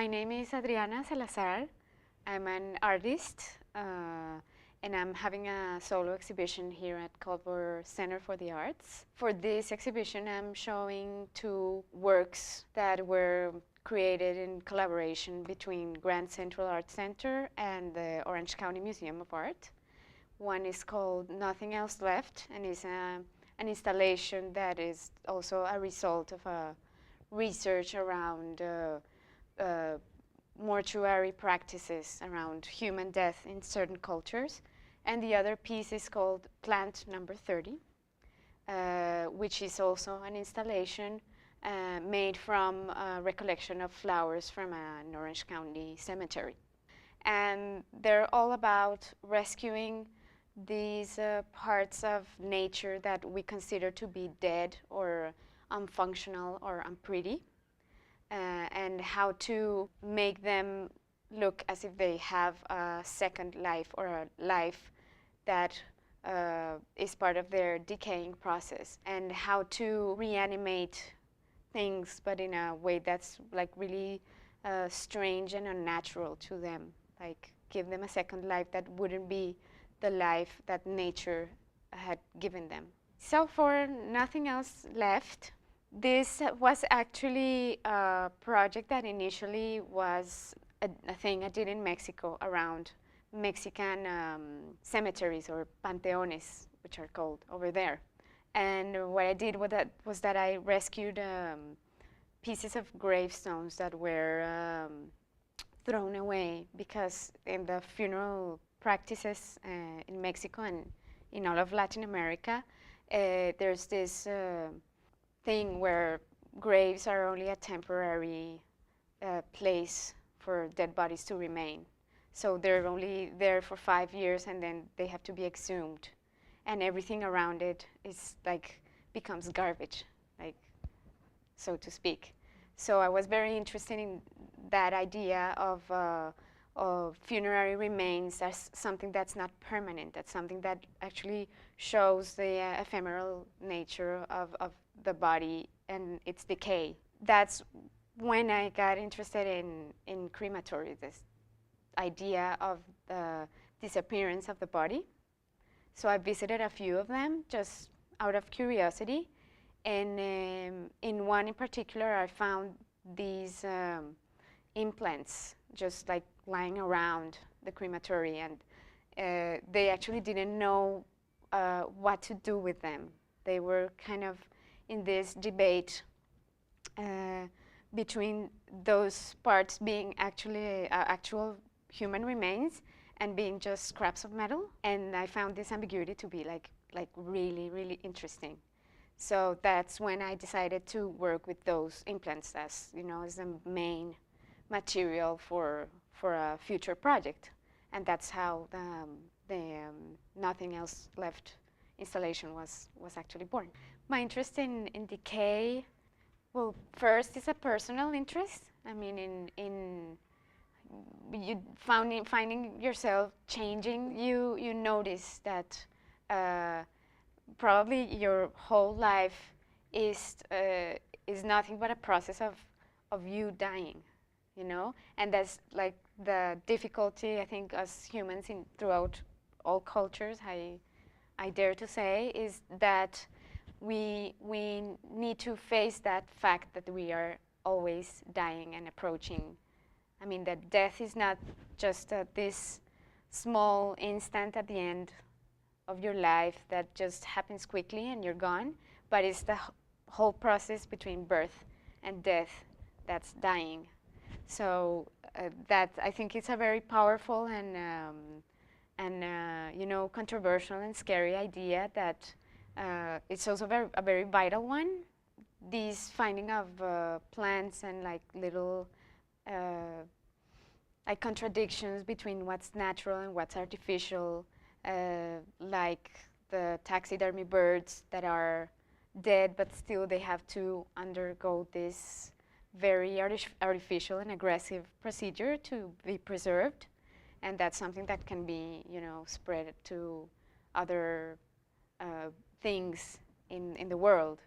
My name is Adriana Salazar. I'm an artist, and I'm having a solo exhibition here at Culver Center for the Arts. For this exhibition, I'm showing two works that were created in collaboration between Grand Central Art Center and the Orange County Museum of Art. One is called Nothing Else Left, and is an installation that is also a result of a research around mortuary practices around human death in certain cultures. And the other piece is called Plant Number 30, which is also an installation made from a recollection of flowers from an Orange County cemetery. And they're all about rescuing these parts of nature that we consider to be dead or unfunctional or unpretty, and how to make them look as if they have a second life or a life that is part of their decaying process, and how to reanimate things, but in a way that's like really strange and unnatural to them, like give them a second life that wouldn't be the life that nature had given them. So for Nothing Else Left, this was actually a project that initially was a thing I did in Mexico around Mexican cemeteries, or panteones, which are called over there. And what I did was that I rescued pieces of gravestones that were thrown away, because in the funeral practices in Mexico and in all of Latin America, there's this thing where graves are only a temporary place for dead bodies to remain. So they're only there for 5 years, and then they have to be exhumed. And everything around it is like becomes garbage, like, so to speak. So I was very interested in that idea of funerary remains as something that's not permanent, that's something that actually shows the ephemeral nature of the body and its decay. That's when I got interested in crematory, this idea of the disappearance of the body. So I visited a few of them just out of curiosity, and in one in particular I found these implants just like lying around the crematory, and they actually didn't know what to do with them. They were kind of in this debate between those parts being actually actual human remains and being just scraps of metal. And I found this ambiguity to be like really, really interesting. So that's when I decided to work with those implants as, you know, as the main material for a future project. And that's how the Nothing Else Left installation was actually born. My interest in decay, well, first it's a personal interest. I mean, in you finding yourself changing, you notice that probably your whole life is nothing but a process of you dying, you know? And that's like the difficulty, I think, as humans throughout all cultures, I dare to say, is that we need to face that fact that we are always dying and approaching. I mean, that death is not just this small instant at the end of your life that just happens quickly and you're gone, but it's the whole process between birth and death that's dying. So that, I think, it's a very powerful and you know, controversial and scary idea that it's also a very vital one. These finding of plants and like little like contradictions between what's natural and what's artificial, like the taxidermy birds that are dead, but still they have to undergo this very artificial and aggressive procedure to be preserved. And that's something that can be, you know, spread to other things in the world.